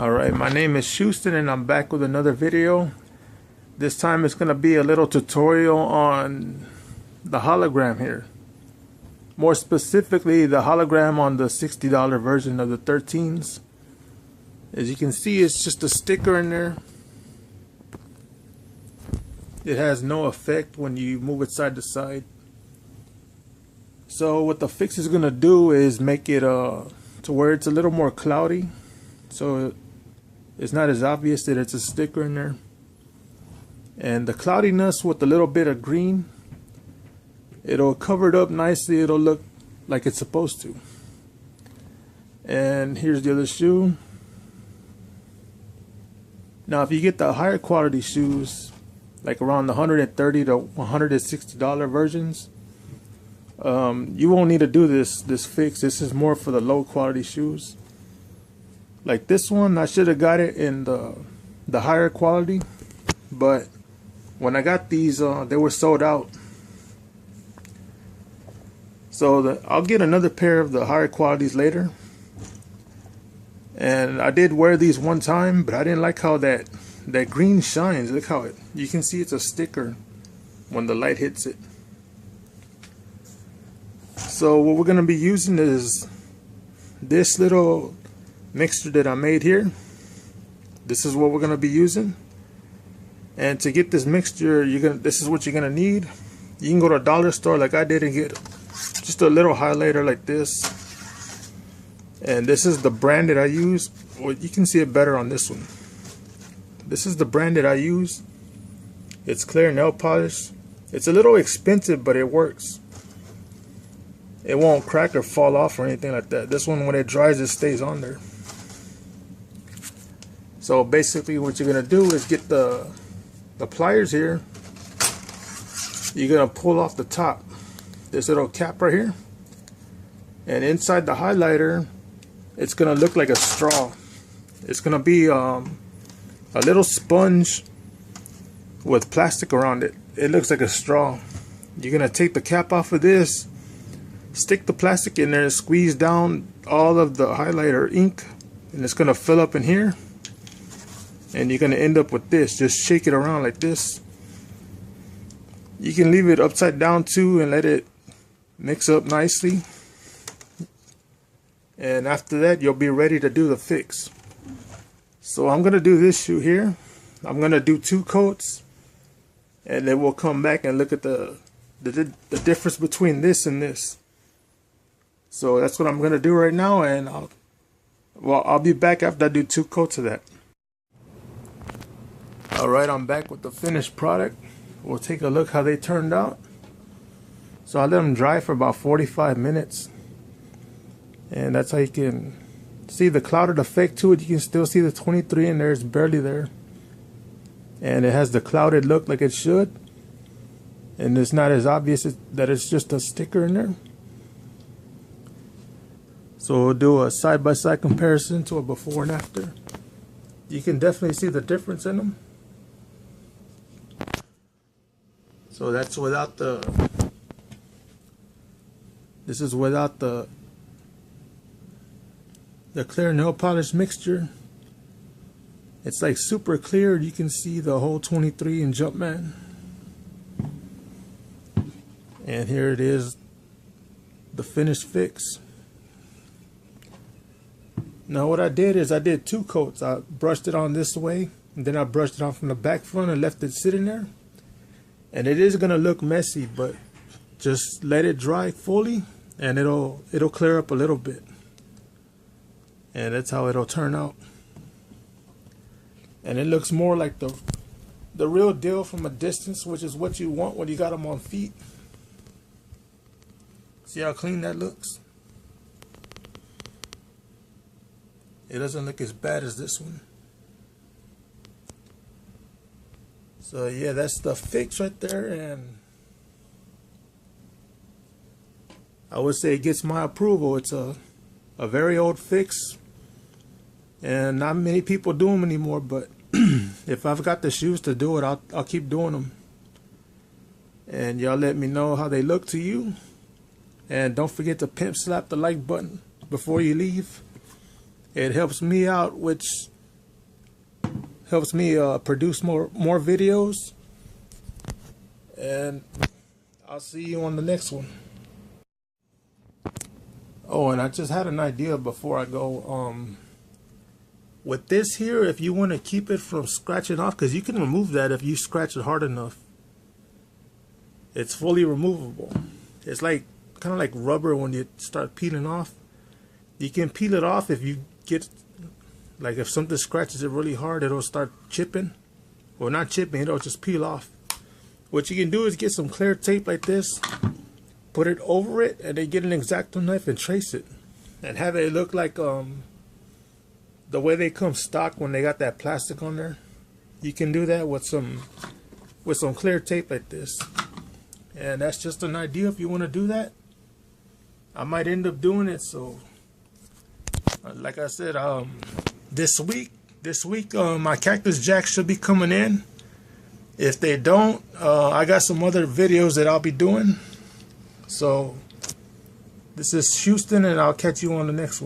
Alright, my name is Houston and I'm back with another video. This time it's going to be a little tutorial on the hologram here. More specifically, the hologram on the $60 version of the 13s. As you can see, it's just a sticker in there. It has no effect when you move it side to side. So what the fix is going to do is make it to where it's a little more cloudy. So it's not as obvious that it's a sticker in there. And the cloudiness with a little bit of green, it'll cover it up nicely. It'll look like it's supposed to. And here's the other shoe. Now if you get the higher quality shoes, like around the $130 to $160 versions, you won't need to do this fix. This is more for the low quality shoes. Like this one, I should have got it in the higher quality, but when I got these, they were sold out. So I'll get another pair of the higher qualities later. And I did wear these one time, but I didn't like how that green shines. Look how you can see it's a sticker when the light hits it. So what we're going to be using is this little mixture that I made here. This is what we're going to be using. And to get this mixture, this is what you're going to need. You can go to a dollar store like I did and get just a little highlighter like this. And this is the brand that I use. Well, you can see it better on this one. This is the brand that I use. It's clear nail polish. It's a little expensive, but it works. It won't crack or fall off or anything like that. This one, when it dries, it stays on there. So basically what you're going to do is get the pliers here. You're going to pull off the top, this little cap right here. And inside the highlighter, it's going to look like a straw. It's going to be a little sponge with plastic around it. It looks like a straw. You're going to take the cap off of this, stick the plastic in there, and squeeze down all of the highlighter ink, and it's going to fill up in here. And you're going to end up with this. Just shake it around like this. You can leave it upside down too and let it mix up nicely. And after that, you'll be ready to do the fix. So I'm going to do this shoe here. I'm going to do 2 coats. And then we'll come back and look at the difference between this and this. So that's what I'm going to do right now. And I'll be back after I do 2 coats of that. Alright, I'm back with the finished product. We'll take a look how they turned out. So I let them dry for about 45 minutes. And that's how you can see the clouded effect to it. You can still see the 23 in there. It's barely there. And it has the clouded look like it should. And it's not as obvious that it's just a sticker in there. So we'll do a side-by-side comparison to a before and after. You can definitely see the difference in them. So that's without this is without the clear nail polish mixture. It's like super clear. You can see the whole 23 in Jumpman. And here it is, the finished fix. Now what I did is I did 2 coats. I brushed it on this way, and then I brushed it on from the back front and left it sitting there. And it is going to look messy, but just let it dry fully and it'll clear up a little bit. And that's how it'll turn out. And it looks more like the real deal from a distance, which is what you want when you got them on feet. See how clean that looks? It doesn't look as bad as this one. So yeah, that's the fix right there, and I would say it gets my approval. It's a very old fix, and not many people do them anymore, but if I've got the shoes to do it, I'll keep doing them. And y'all let me know how they look to you. And don't forget to pimp slap the like button before you leave. It helps me out, which helps me produce more videos. And I'll see you on the next one. Oh, and I just had an idea before I go. With this here, if you want to keep it from scratching off, because you can remove that if you scratch it hard enough. It's fully removable. It's like kind of like rubber when you start peeling off. You can peel it off if you get, like if something scratches it really hard, it'll start chipping. Well, not chipping, it'll just peel off. What you can do is get some clear tape like this, put it over it, and then get an X-Acto knife and trace it. And have it look like the way they come stock when they got that plastic on there. You can do that with some clear tape like this. And that's just an idea if you want to do that. I might end up doing it. So like I said, this week my cactus jacks should be coming in. If they don't, I got some other videos that I'll be doing. So this is Houston, and I'll catch you on the next one.